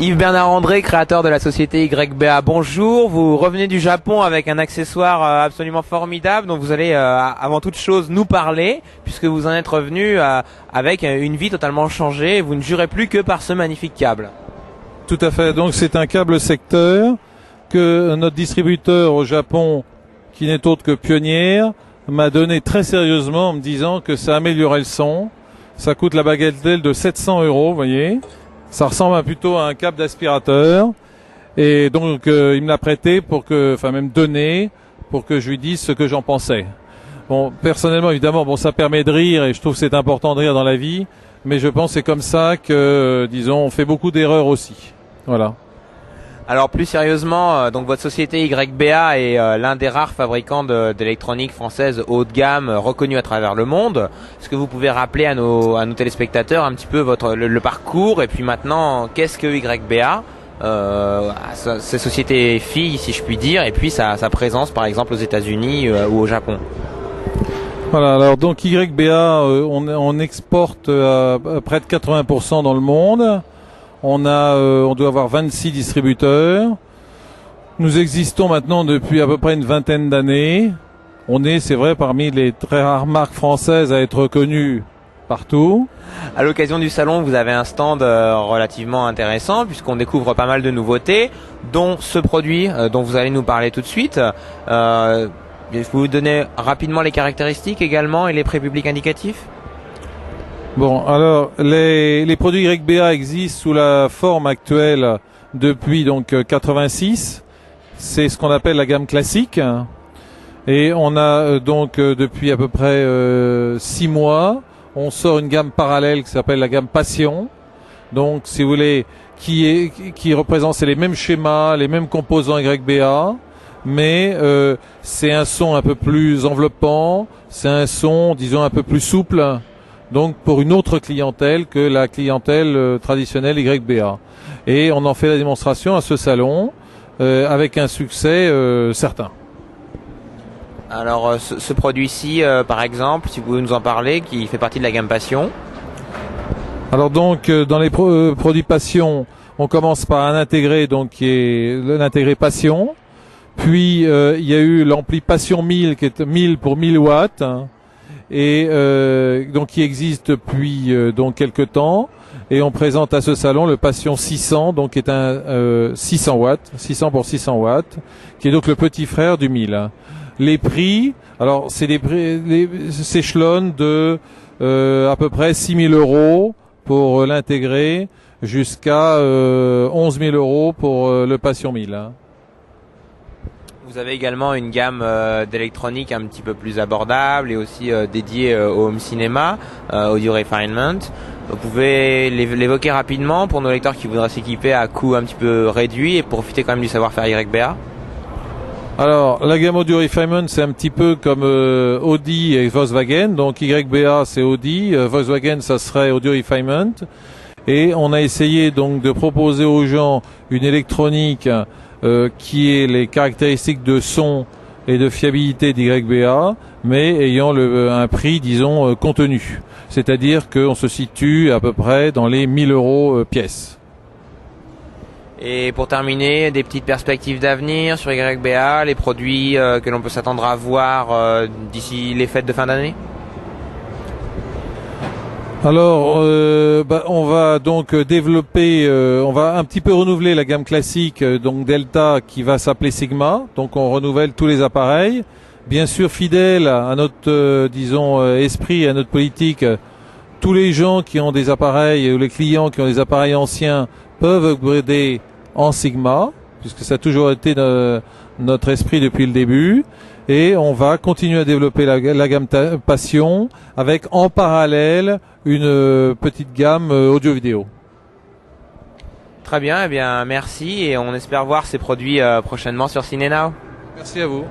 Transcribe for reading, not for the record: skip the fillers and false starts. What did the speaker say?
Yves Bernard André, créateur de la société YBA, bonjour. Vous revenez du Japon avec un accessoire absolument formidable dont vous allez avant toute chose nous parler, puisque vous en êtes revenu avec une vie totalement changée et vous ne jurez plus que par ce magnifique câble. Tout à fait, donc c'est un câble secteur que notre distributeur au Japon, qui n'est autre que Pioneer, m'a donné très sérieusement en me disant que ça améliorait le son. Ça coûte la bagatelle de 700 €, vous voyez. Ça ressemble plutôt à un câble d'aspirateur. Et donc il me l'a prêté pour que, enfin même donné, pour que je lui dise ce que j'en pensais. Bon, personnellement, évidemment, bon, ça permet de rire et je trouve que c'est important de rire dans la vie. Mais je pense que c'est comme ça que, disons, on fait beaucoup d'erreurs aussi. Voilà. Alors plus sérieusement, donc votre société YBA est l'un des rares fabricants d'électronique française haut de gamme reconnus à travers le monde. Est-ce que vous pouvez rappeler à nos téléspectateurs un petit peu le parcours et puis maintenant qu'est-ce que YBA, ces sociétés filles si je puis dire, et puis sa présence par exemple aux États-Unis ou au Japon? Voilà, alors donc YBA, on exporte à près de 80% dans le monde. On doit avoir 26 distributeurs. Nous existons maintenant depuis à peu près une vingtaine d'années. On est, c'est vrai, parmi les très rares marques françaises à être reconnues partout. À l'occasion du salon, vous avez un stand relativement intéressant puisqu'on découvre pas mal de nouveautés, dont ce produit dont vous allez nous parler tout de suite. Vous donnez rapidement les caractéristiques également et les prix publics indicatifs? Bon, alors les produits YBA existent sous la forme actuelle depuis donc 86. C'est ce qu'on appelle la gamme classique. Et on a donc depuis à peu près 6 mois, on sort une gamme parallèle qui s'appelle la gamme Passion. Donc, si vous voulez, qui représente c'est les mêmes schémas, les mêmes composants YBA, mais c'est un son un peu plus enveloppant, c'est un son, disons, un peu plus souple. Donc pour une autre clientèle que la clientèle traditionnelle YBA. Et on en fait la démonstration à ce salon avec un succès certain. Alors ce produit-ci, par exemple, si vous pouvez nous en parler, qui fait partie de la gamme Passion. Alors donc dans les produits Passion, on commence par un intégré donc qui est l'intégré Passion. Puis il y a eu l'ampli Passion 1000 qui est 1000 pour 1000 watts. Et donc qui existe depuis donc quelque temps, et on présente à ce salon le Passion 600, donc qui est un 600 watts, 600 pour 600 watts, qui est donc le petit frère du 1000. Les prix, alors c'est des prix, s'échelonnent de à peu près 6 000 € pour l'intégrer jusqu'à 11 000 € pour le Passion 1000. Vous avez également une gamme d'électronique un petit peu plus abordable et aussi dédiée au home cinéma, Audio Refinement. Vous pouvez l'évoquer rapidement pour nos lecteurs qui voudraient s'équiper à coût un petit peu réduit et profiter quand même du savoir-faire YBA. Alors, la gamme Audio Refinement, c'est un petit peu comme Audi et Volkswagen. Donc YBA, c'est Audi, Volkswagen, ça serait Audio Refinement. Et on a essayé donc de proposer aux gens une électronique qui est les caractéristiques de son et de fiabilité d'YBA, mais ayant un prix, disons, contenu. C'est-à-dire qu'on se situe à peu près dans les 1000 € pièce. Et pour terminer, des petites perspectives d'avenir sur YBA, les produits que l'on peut s'attendre à voir d'ici les fêtes de fin d'année? Alors, on va donc développer, on va un petit peu renouveler la gamme classique, donc Delta, qui va s'appeler Sigma. Donc, on renouvelle tous les appareils. Bien sûr, fidèle à notre, disons, esprit, à notre politique, tous les gens qui ont des appareils, ou les clients qui ont des appareils anciens, peuvent upgrader en Sigma, puisque ça a toujours été notre esprit depuis le début. Et on va continuer à développer la gamme Passion avec en parallèle une petite gamme audio-vidéo. Très bien, eh bien merci et on espère voir ces produits prochainement sur CineNow. Merci à vous.